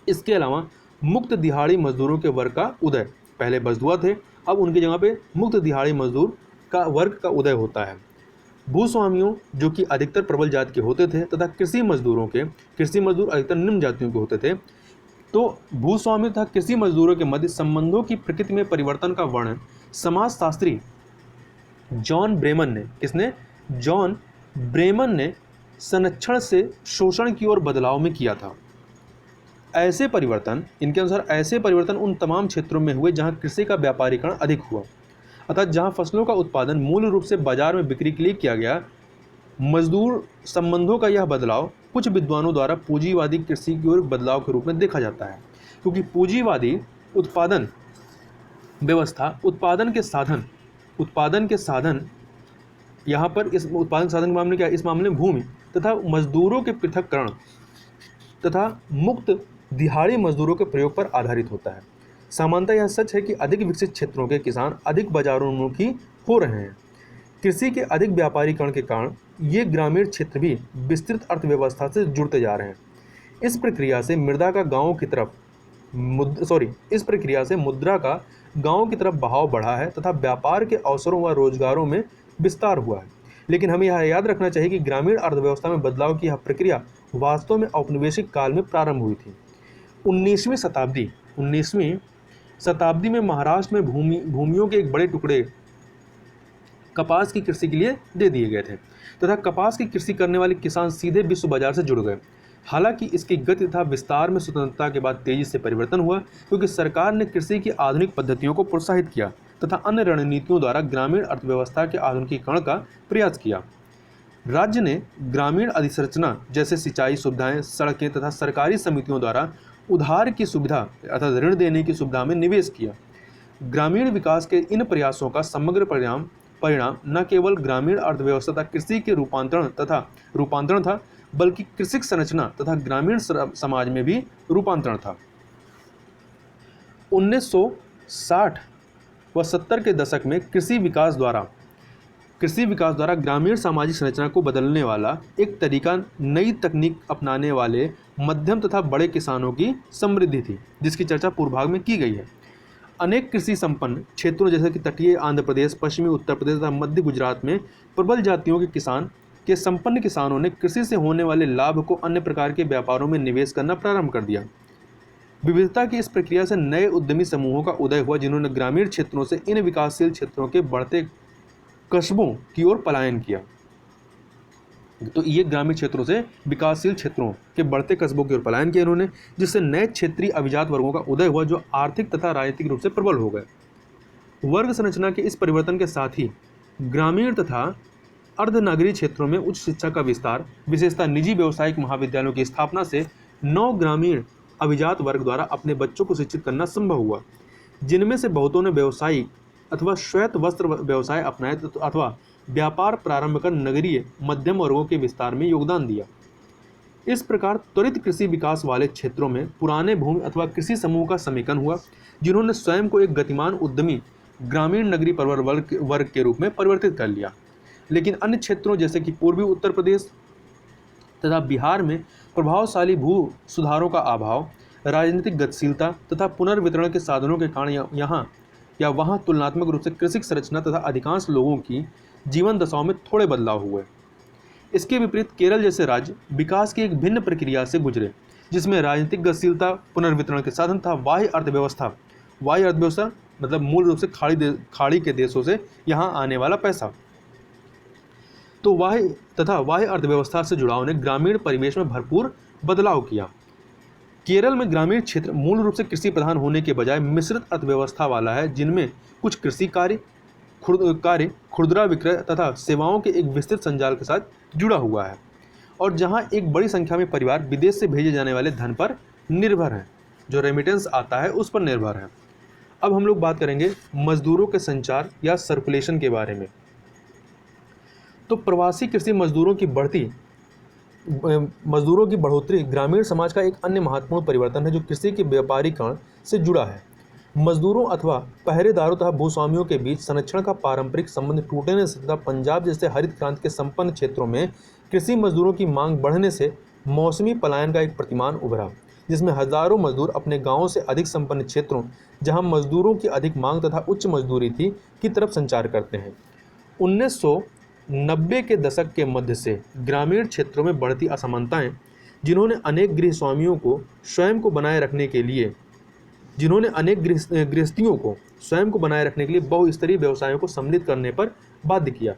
इसके अलावा मुक्त दिहाड़ी मजदूरों के वर्ग का उदय, पहले बधुआ थे, अब उनकी जगह पे मुक्त दिहाड़ी मजदूर का वर्ग का उदय होता है। भूस्वामियों जो कि अधिकतर प्रबल जाति के होते थे तथा कृषि मजदूर अधिकतर निम्न जातियों के होते थे। तो भूस्वामी तथा कृषि मजदूरों के मध्य संबंधों की प्रकृति में परिवर्तन का वर्णन समाजशास्त्री जॉन ब्रेमन ने संरक्षण से शोषण की ओर बदलाव में किया था। इनके अनुसार ऐसे परिवर्तन उन तमाम क्षेत्रों में हुए जहां कृषि का व्यापारीकरण अधिक हुआ, अर्थात जहां फसलों का उत्पादन मूल रूप से बाजार में बिक्री के लिए किया गया। मजदूर संबंधों का यह बदलाव कुछ विद्वानों द्वारा पूंजीवादी कृषि की ओर बदलाव के रूप में देखा जाता है, क्योंकि पूंजीवादी उत्पादन व्यवस्था उत्पादन के साधन यहाँ पर इस उत्पादन साधन के मामले क्या है, इस मामले में भूमि तथा मजदूरों के पृथक्करण तथा मुक्त दिहाड़ी मजदूरों के प्रयोग पर आधारित होता है। सामान्यतः यह सच है कि अधिक विकसित क्षेत्रों के किसान अधिक बाजारोन्मुखी हो रहे हैं। कृषि के अधिक व्यापारीकरण के कारण ये ग्रामीण क्षेत्र भी विस्तृत अर्थव्यवस्था से जुड़ते जा रहे हैं। इस प्रक्रिया से मुद्रा का गांवों का गांवों की तरफ बहाव बढ़ा है तथा व्यापार के अवसरों व रोजगारों में विस्तार हुआ है। लेकिन हमें यह याद रखना चाहिए कि ग्रामीण अर्थव्यवस्था में बदलाव की यह प्रक्रिया वास्तव में औपनिवेशिक काल में प्रारंभ हुई थी। 19वीं शताब्दी में महाराष्ट्र में भूमियों के एक बड़े टुकड़े कपास की कृषि के लिए दे दिए गए थे तथा कपास की कृषि करने वाले किसान सीधे विश्व बाजार से जुड़ गए। हालांकि इसकी गति तथा विस्तार में स्वतंत्रता के बाद तेजी से परिवर्तन हुआ, क्योंकि सरकार ने कृषि की आधुनिक पद्धतियों को प्रोत्साहित किया तथा अन्य रणनीतियों द्वारा ग्रामीण अर्थव्यवस्था के आधुनिकीकरण का प्रयास किया। राज्य ने ग्रामीण अधिसंरचना जैसे सिंचाई सुविधाएं, सड़कें तथा सरकारी समितियों द्वारा उधार की सुविधा अर्थात ऋण देने की सुविधा में निवेश किया। ग्रामीण विकास के इन प्रयासों का समग्र परिणाम न केवल ग्रामीण अर्थव्यवस्था तथा कृषि के रूपांतरण था, बल्कि कृषि संरचना तथा ग्रामीण समाज में भी रूपांतरण था। 1960 व 70 के दशक में कृषि विकास द्वारा ग्रामीण सामाजिक संरचना को बदलने वाला एक तरीका नई तकनीक अपनाने वाले मध्यम तथा बड़े किसानों की समृद्धि थी, जिसकी चर्चा पूर्व भाग में की गई है। अनेक कृषि संपन्न क्षेत्रों जैसे कि तटीय आंध्र प्रदेश, पश्चिमी उत्तर प्रदेश तथा मध्य गुजरात में प्रबल जातियों के संपन्न किसानों ने कृषि से होने वाले लाभ को अन्य प्रकार के व्यापारों में निवेश करना प्रारंभ कर दिया। विविधता की इस प्रक्रिया से नए उद्यमी समूहों का उदय हुआ, जिन्होंने ग्रामीण क्षेत्रों से इन विकासशील क्षेत्रों के बढ़ते कस्बों की ओर पलायन किया। तो ये ग्रामीण क्षेत्रों से विकासशील क्षेत्रों के बढ़ते कस्बों की ओर पलायन किया इन्होंने, जिससे नए क्षेत्रीय अभिजात वर्गों का उदय हुआ, जो आर्थिक तथा राजनीतिक रूप से प्रबल हो गए। वर्ग संरचना के इस परिवर्तन के साथ ही ग्रामीण तथा अर्धनगरीय क्षेत्रों में उच्च शिक्षा का विस्तार, विशेषतः निजी व्यावसायिक महाविद्यालयों की स्थापना से नौ ग्रामीण अभिजात वर्ग द्वारा अपने बच्चों को शिक्षित करना संभव हुआ, जिनमें से बहुतों ने व्यावसायिक अथवा श्वेत वस्त्र व्यवसाय अपनाए अथवा व्यापार प्रारंभ कर नगरीय मध्यम वर्गों के विस्तार में योगदान दिया। इस प्रकार त्वरित कृषि विकास वाले क्षेत्रों में पुराने भूमि अथवा कृषि समूह का समेकन हुआ, जिन्होंने स्वयं को एक गतिमान उद्यमी ग्रामीण नगरीय परिवार वर्ग के रूप में परिवर्तित कर लिया। लेकिन अन्य क्षेत्रों जैसे कि पूर्वी उत्तर प्रदेश तथा बिहार में प्रभावशाली भू सुधारों का अभाव, राजनीतिक गतिशीलता तथा पुनर्वितरण के साधनों के कारण यहाँ या वहाँ तुलनात्मक रूप से कृषि संरचना तथा अधिकांश लोगों की जीवन दशाओं में थोड़े बदलाव हुए। इसके विपरीत केरल जैसे राज्य विकास की एक भिन्न प्रक्रिया से गुजरे, जिसमें राजनीतिक गतिशीलता, पुनर्वितरण के साधन तथा बाह्य अर्थव्यवस्था मतलब मूल रूप से खाड़ी के देशों से यहाँ आने वाला पैसा, तो बाह्य अर्थव्यवस्था से जुड़ाव ने ग्रामीण परिवेश में भरपूर बदलाव किया। केरल में ग्रामीण क्षेत्र मूल रूप से कृषि प्रधान होने के बजाय मिश्रित अर्थव्यवस्था वाला है, जिनमें कुछ कृषि कार्य, खुदरा विक्रय तथा सेवाओं के एक विस्तृत संजाल के साथ जुड़ा हुआ है, और जहां एक बड़ी संख्या में परिवार विदेश से भेजे जाने वाले धन पर निर्भर हैं, जो रेमिटेंस आता है उस पर निर्भर है। अब हम लोग बात करेंगे मजदूरों के संचार या सर्कुलेशन के बारे में। तो प्रवासी कृषि मजदूरों की बढ़ोतरी ग्रामीण समाज का एक अन्य महत्वपूर्ण परिवर्तन है, जो कृषि के व्यापारीकरण से जुड़ा है। मजदूरों अथवा पहरेदारों तथा भूस्वामियों के बीच संरक्षण का पारंपरिक संबंध टूटने से तथा पंजाब जैसे हरित क्रांति के संपन्न क्षेत्रों में कृषि मजदूरों की मांग बढ़ने से मौसमी पलायन का एक प्रतिमान उभरा, जिसमें हजारों मजदूर अपने गांवों से अधिक संपन्न क्षेत्रों, जहां मजदूरों की अधिक मांग तथा उच्च मजदूरी थी, की तरफ संचार करते हैं। 1990 के दशक के मध्य से ग्रामीण क्षेत्रों में बढ़ती असमानताएं, जिन्होंने अनेक गृहस्थियों को स्वयं को बनाए रखने के लिए बहुस्तरीय व्यवसायों को सम्मिलित करने पर बाध्य किया,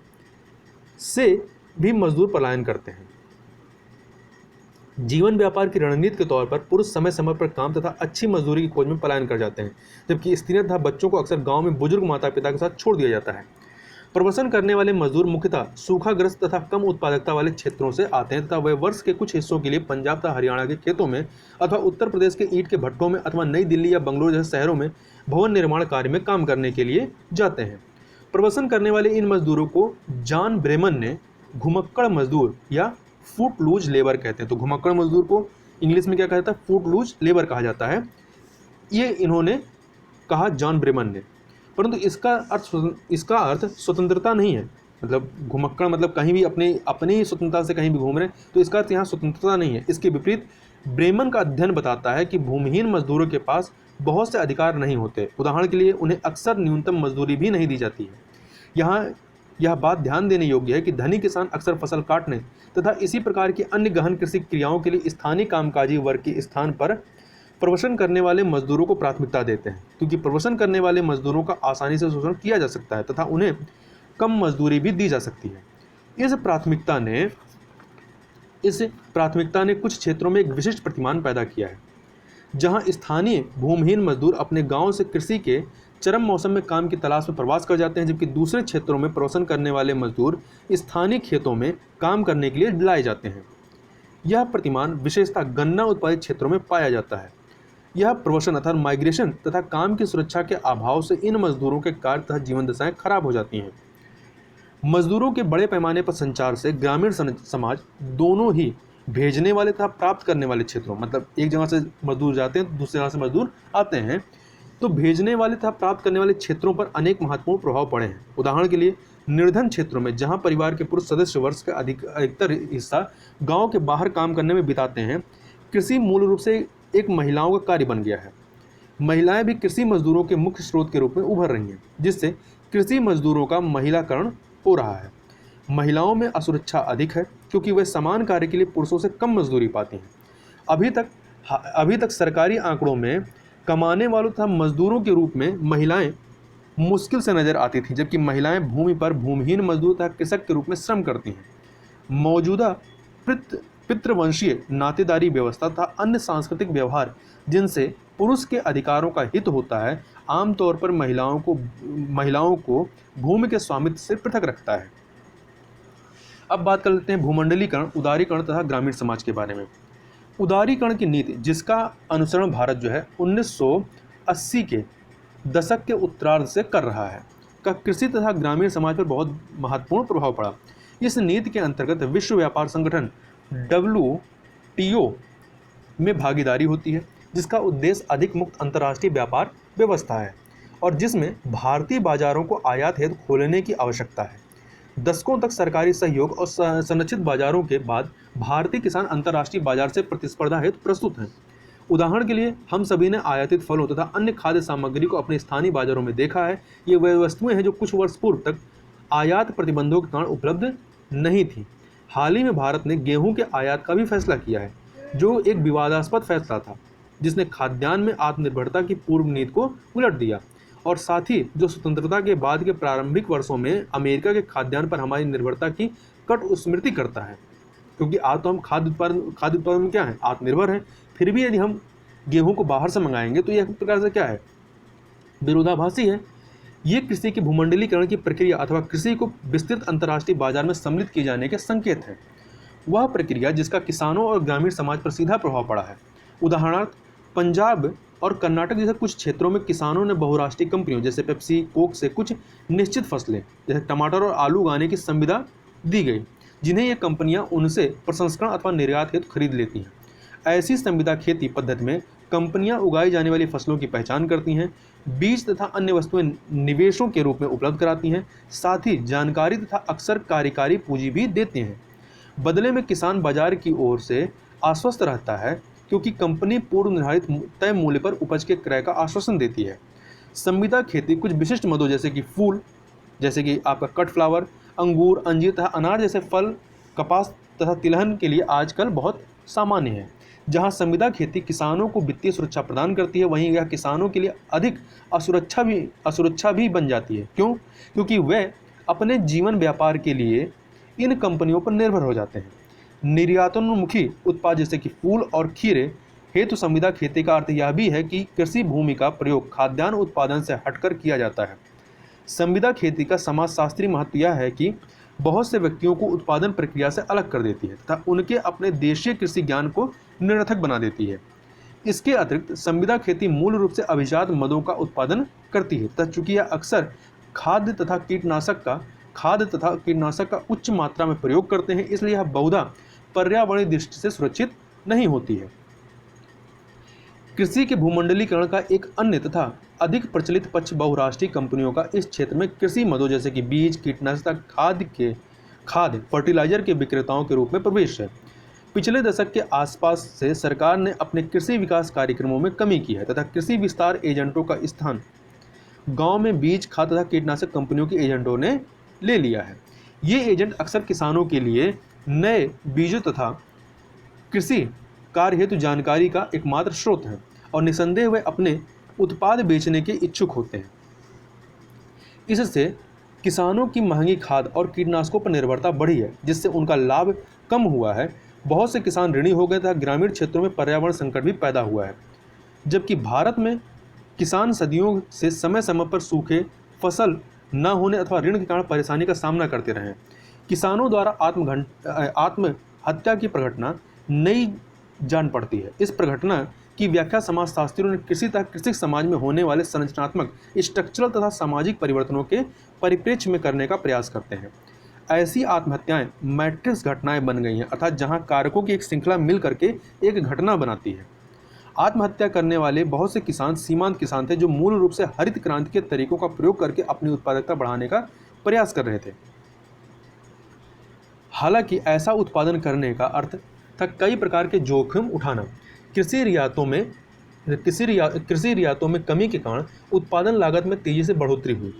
से भी मजदूर पलायन करते हैं। जीवन व्यापार की रणनीति के तौर पर पुरुष समय समय पर काम तथा अच्छी मजदूरी की खोज में पलायन कर जाते हैं, जबकि स्त्रियां तथा बच्चों को अक्सर गांव में बुजुर्ग माता पिता के साथ छोड़ दिया जाता है। प्रवसन करने वाले मजदूर मुख्यतः सूखाग्रस्त तथा कम उत्पादकता वाले क्षेत्रों से आते हैं तथा वे वर्ष के कुछ हिस्सों के लिए पंजाब तथा हरियाणा के खेतों में अथवा उत्तर प्रदेश के ईंट के भट्टों में अथवा नई दिल्ली या बंगलोर जैसे शहरों में भवन निर्माण कार्य में काम करने के लिए जाते हैं। प्रवसन करने वाले इन मजदूरों को जॉन ब्रेमन ने घुमक्कड़ मजदूर या फुट लूज लेबर कहते हैं। तो घुमक्कड़ मजदूर को इंग्लिश में क्या कहा जाता है? फुट लूज लेबर कहा जाता है। ये इन्होंने कहा जॉन ब्रेमन ने, परंतु इसका अर्थ स्वतंत्रता नहीं है। मतलब घुमक्कड़ मतलब कहीं भी अपनी स्वतंत्रता से कहीं भी घूम रहे हैं, तो इसका अर्थ यहाँ स्वतंत्रता नहीं है। इसके विपरीत ब्रेमन का अध्ययन बताता है कि भूमिहीन मजदूरों के पास बहुत से अधिकार नहीं होते। उदाहरण के लिए उन्हें अक्सर न्यूनतम मजदूरी भी नहीं दी जाती है। यहाँ यह बात ध्यान देने योग्य है कि धनी किसान अक्सर फसल काटने तथा इसी प्रकार की अन्य गहन कृषि क्रियाओं के लिए स्थानीय कामकाजी वर्ग के स्थान पर प्रवसन करने वाले मजदूरों को प्राथमिकता देते हैं, क्योंकि प्रवसन करने वाले मजदूरों का आसानी से शोषण किया जा सकता है तथा उन्हें कम मजदूरी भी दी जा सकती है। इस प्राथमिकता ने कुछ क्षेत्रों में एक विशिष्ट प्रतिमान पैदा किया है, जहां स्थानीय भूमिहीन मजदूर अपने गांव से कृषि के चरम मौसम में काम की तलाश में प्रवास कर जाते हैं, जबकि दूसरे क्षेत्रों में प्रवसन करने वाले मजदूर स्थानीय खेतों में काम करने के लिए लाए जाते हैं। यह प्रतिमान विशेषतः गन्ना उत्पादित क्षेत्रों में पाया जाता है। यह प्रवसन अर्थात माइग्रेशन तथा काम की सुरक्षा के अभाव से इन मजदूरों के कार्य तथा जीवन दशाएं खराब हो जाती हैं। मजदूरों के बड़े पैमाने पर संचार से ग्रामीण समाज दोनों ही भेजने वाले तथा प्राप्त करने वाले क्षेत्रों, मतलब एक जगह से मजदूर जाते हैं तो दूसरी जगह से मजदूर आते हैं, तो भेजने वाले तथा प्राप्त करने वाले क्षेत्रों पर अनेक महत्वपूर्ण प्रभाव पड़े हैं। उदाहरण के लिए निर्धन क्षेत्रों में जहां परिवार के पुरुष सदस्य वर्ष का अधिकतर हिस्सा गांव के बाहर काम करने में बिताते हैं, कृषि मूल रूप से एक महिलाओं का कार्य बन गया है। महिलाएं भी कृषि मजदूरों के मुख्य स्रोत के रूप में उभर रही हैं, जिससे कृषि मजदूरों का महिलाकरण हो रहा है। महिलाओं में असुरक्षा अधिक है, क्योंकि वे समान कार्य के लिए पुरुषों से कम मजदूरी पाती हैं। अभी तक सरकारी आंकड़ों में कमाने वालों तथा मजदूरों के रूप में महिलाएं मुश्किल से नजर आती थी, जबकि महिलाएं भूमि पर भूमिहीन मजदूर तथा कृषक के रूप में श्रम करती हैं। मौजूदा पितृवंशीय नातेदारी व्यवस्था तथा अन्य सांस्कृतिक व्यवहार जिनसे पुरुष के अधिकारों का हित होता है, आमतौर पर महिलाओं को भूमि के स्वामित्व से पृथक रखता है। अब बात कर लेते हैं भूमंडलीकरण, उदारीकरण तथा ग्रामीण समाज के बारे में। उदारीकरण की नीति, जिसका अनुसरण भारत 1980 के दशक के उत्तरार्ध से कर रहा है, का कृषि तथा ग्रामीण समाज पर बहुत महत्वपूर्ण प्रभाव पड़ा। इस नीति के अंतर्गत विश्व व्यापार संगठन WTO में भागीदारी होती है, जिसका उद्देश्य अधिक मुक्त अंतर्राष्ट्रीय व्यापार व्यवस्था है और जिसमें भारतीय बाजारों को आयात हेतु खोलने की आवश्यकता है। दशकों तक सरकारी सहयोग और संरक्षित बाजारों के बाद भारतीय किसान अंतर्राष्ट्रीय बाजार से प्रतिस्पर्धा हेतु प्रस्तुत हैं। उदाहरण के लिए हम सभी ने आयातित फलों तथा अन्य खाद्य सामग्री को अपने स्थानीय बाजारों में देखा है। ये वह वस्तुएं हैं जो कुछ वर्ष पूर्व तक आयात प्रतिबंधों के कारण उपलब्ध नहीं थी। हाल ही में भारत ने गेहूं के आयात का भी फैसला किया है, जो एक विवादास्पद फैसला था, जिसने खाद्यान्न में आत्मनिर्भरता की पूर्व नीति को उलट दिया और साथ ही जो स्वतंत्रता के बाद के प्रारंभिक वर्षों में अमेरिका के खाद्यान्न पर हमारी निर्भरता की कट स्मृति करता है। क्योंकि आज तो हम खाद्य उत्पादन में क्या है, आत्मनिर्भर हैं। फिर भी यदि हम गेहूं को बाहर से मंगाएंगे तो यह एक प्रकार से क्या है, विरोधाभासी है। ये कृषि के भूमंडलीकरण की प्रक्रिया अथवा कृषि को विस्तृत अंतर्राष्ट्रीय बाजार में सम्मिलित किए जाने के संकेत है। वह प्रक्रिया जिसका किसानों और ग्रामीण समाज पर सीधा प्रभाव पड़ा है। उदाहरणार्थ, पंजाब और कर्नाटक जैसे कुछ क्षेत्रों में किसानों ने बहुराष्ट्रीय कंपनियों जैसे पेप्सी, कोक से कुछ निश्चित फसलें जैसे टमाटर और आलू उगाने की संविदा दी गई, जिन्हें ये कंपनियां उनसे प्रसंस्करण अथवा निर्यात हेतु खरीद लेती हैं। ऐसी संविदा खेती पद्धति में कंपनियां उगाई जाने वाली फसलों की पहचान करती हैं, बीज तथा अन्य वस्तुएं निवेशों के रूप में उपलब्ध कराती हैं, साथ ही जानकारी तथा अक्सर कार्यकारी पूंजी भी देते हैं। बदले में किसान बाजार की ओर से आश्वस्त रहता है, क्योंकि कंपनी पूर्व निर्धारित तय मूल्य पर उपज के क्रय का आश्वासन देती है। संविदा खेती कुछ विशिष्ट मदों जैसे कि फूल, जैसे कि आपका कट फ्लावर, अंगूर, अंजीर तथा अनार जैसे फल, कपास तथा तिलहन के लिए आजकल बहुत सामान्य है। जहां संविदा खेती किसानों को वित्तीय सुरक्षा प्रदान करती है, वहीं यह किसानों के लिए अधिक असुरक्षा भी बन जाती है। क्यों? क्योंकि वे अपने जीवन व्यापार के लिए इन कंपनियों पर निर्भर हो जाते हैं। निर्यातोन्मुखी उत्पाद जैसे कि फूल और खीरे हेतु संविदा खेती का अर्थ यह भी है कि कृषि भूमि का प्रयोग खाद्यान्न उत्पादन से हटकर किया जाता है। संविदा खेती का समाजशास्त्री महत्व यह है कि बहुत से व्यक्तियों को उत्पादन प्रक्रिया से अलग कर देती है तथा उनके अपने देशीय कृषि ज्ञान को निरर्थक बना देती है। इसके अतिरिक्त संविदा खेती मूल रूप से अभिजात मदों का उत्पादन करती है तथा चूंकि यह अक्सर खाद्य तथा कीटनाशक का उच्च मात्रा में प्रयोग करते हैं, इसलिए यह बहुधा पर्यावरणीय दृष्टि से सुरक्षित नहीं होती है। कृषि के भूमंडलीकरण का एक अन्य तथा अधिक प्रचलित पक्ष बहुराष्ट्रीय कंपनियों का इस क्षेत्र में कृषि मदों जैसे कि बीज, कीटनाशक, खाद फर्टिलाइजर के विक्रेताओं के रूप में प्रवेश है। पिछले दशक के आसपास से सरकार ने अपने कृषि विकास कार्यक्रमों में कमी की है तथा कृषि विस्तार एजेंटों का स्थान गांव में बीज, खाद तथा कीटनाशक कंपनियों के एजेंटों ने ले लिया है। ये एजेंट अक्सर किसानों के लिए नए बीजों तथा कृषि कार्य हेतु जानकारी का एकमात्र स्रोत है और निसंदेह वे अपने उत्पाद बेचने के इच्छुक होते हैं। इससे किसानों की महंगी खाद और कीटनाशकों पर निर्भरता बढ़ी है, जिससे उनका लाभ कम हुआ है। बहुत से किसान ऋणी हो गए तथा ग्रामीण क्षेत्रों में पर्यावरण संकट भी पैदा हुआ है। जबकि भारत में किसान सदियों से समय समय पर सूखे, फसल न होने अथवा ऋण के कारण परेशानी का सामना करते रहे। किसानों द्वारा आत्महत्या की प्रघटना नई जान पड़ती है। इस प्रघटना की व्याख्या समाजशास्त्रियों ने कृषि तथा कृषि समाज में होने वाले संरचनात्मक, स्ट्रक्चरल तथा सामाजिक परिवर्तनों के परिप्रेक्ष्य में करने का प्रयास करते हैं। ऐसी आत्महत्याएं मैट्रिक्स घटनाएं बन गई हैं, अर्थात जहां कारकों की एक श्रृंखला मिल करके एक घटना बनाती है। आत्महत्या करने वाले बहुत से किसान सीमांत किसान थे, जो मूल रूप से हरित क्रांति के तरीकों का प्रयोग करके अपनी उत्पादकता बढ़ाने का प्रयास कर रहे थे। हालांकि ऐसा उत्पादन करने का अर्थ था कई प्रकार के जोखिम उठाना। कृषि रियायतों में कमी के कारण उत्पादन लागत में तेजी से बढ़ोतरी हुई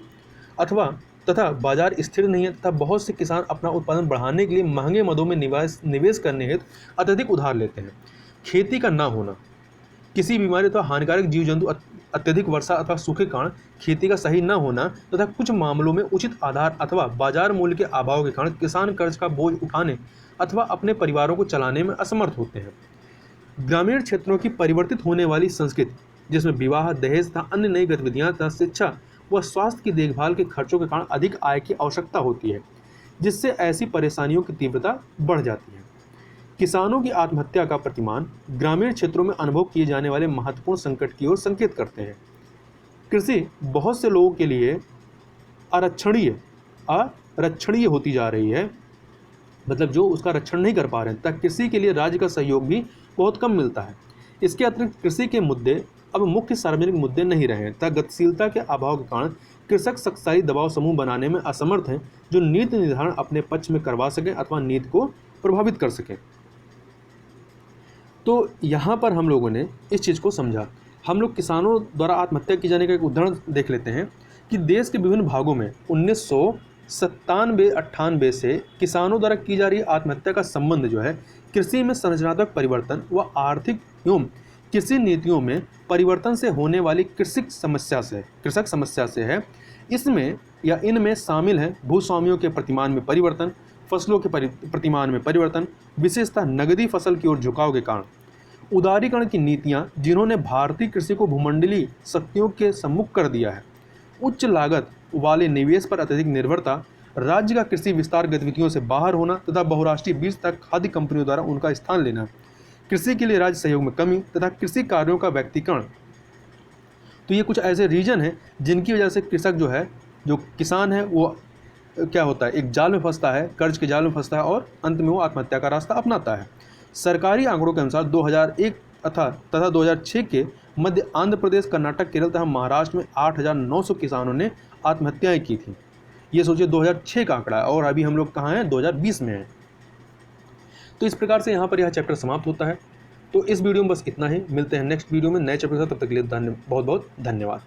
तथा बाजार स्थिर नहीं है तथा बहुत से किसान अपना उत्पादन बढ़ाने के लिए महंगे मदों में निवेश करने हेतु अत्यधिक उधार लेते हैं। खेती का ना होना, किसी बीमारी अथवा हानिकारक जीव जंतु, अत्यधिक वर्षा अथवा सूखे कारण खेती का सही न होना तथा कुछ मामलों में उचित आधार अथवा बाजार मूल्य के अभाव के कारण किसान कर्ज का बोझ उठाने अथवा अपने परिवारों को चलाने में असमर्थ होते हैं। ग्रामीण क्षेत्रों की परिवर्तित होने वाली संस्कृति, जिसमें विवाह, दहेज तथा अन्य नई गतिविधियां तथा शिक्षा व स्वास्थ्य की देखभाल के खर्चों के कारण अधिक आय की आवश्यकता होती है, जिससे ऐसी परेशानियों की तीव्रता बढ़ जाती है। किसानों की आत्महत्या का प्रतिमान ग्रामीण क्षेत्रों में अनुभव किए जाने वाले महत्वपूर्ण संकट की ओर संकेत करते हैं। कृषि बहुत से लोगों के लिए आरक्षणीय होती जा रही है, मतलब जो उसका रक्षण नहीं कर पा रहे हैं, तथा कृषि के लिए राज्य का सहयोग भी बहुत कम मिलता है। इसके अतिरिक्त कृषि के मुद्दे अब मुख्य सार्वजनिक मुद्दे नहीं रहे हैं, तथा गतिशीलता के अभाव के कारण कृषक शक्तिशाली दबाव समूह बनाने में असमर्थ हैं, जो नीति निर्धारण अपने पक्ष में करवा सके अथवा नीति को प्रभावित कर सके। तो यहाँ पर हम लोगों ने इस चीज़ को समझा। हम लोग किसानों द्वारा आत्महत्या की जाने का एक उदाहरण देख लेते हैं कि देश के विभिन्न भागों में 1997-98 से किसानों द्वारा की जा रही आत्महत्या का संबंध जो है कृषि में संरचनात्मक परिवर्तन व आर्थिक एवं कृषि नीतियों में परिवर्तन से होने वाली कृषक समस्या से है। इसमें या इनमें शामिल है भूस्वामियों के प्रतिमान में परिवर्तन, फसलों के प्रतिमान में परिवर्तन, विशेषतः नगदी फसल की ओर झुकाव के कारण, उदारीकरण की नीतियां जिन्होंने भारतीय कृषि को भूमंडलीय शक्तियों के सम्मुख कर दिया है, उच्च लागत वाले निवेश पर अत्यधिक निर्भरता, राज्य का कृषि विस्तार गतिविधियों से बाहर होना तथा बहुराष्ट्रीय बीज तक खाद्य कंपनियों द्वारा उनका स्थान लेना, कृषि के लिए राज्य सहयोग में कमी तथा कृषि कार्यों का व्यक्तिकरण। तो ये कुछ ऐसे रीजन हैं जिनकी वजह से कृषक जो है, जो किसान है, वो क्या होता है, एक जाल में फंसता है, कर्ज के जाल में फंसता है और अंत में वो आत्महत्या का रास्ता अपनाता है। सरकारी आंकड़ों के अनुसार 2001 तथा 2006 के मध्य आंध्र प्रदेश, कर्नाटक, केरल तथा महाराष्ट्र में 8,900 किसानों ने आत्महत्याएं की थी। ये सोचिए 2006 का आंकड़ा है और अभी हम लोग कहाँ हैं, 2020 में हैं। तो इस प्रकार से यहाँ पर यह चैप्टर समाप्त होता है। तो इस वीडियो में बस इतना ही। मिलते हैं नेक्स्ट वीडियो में नए चैप्टर के साथ। तब तक के लिए बहुत बहुत धन्यवाद।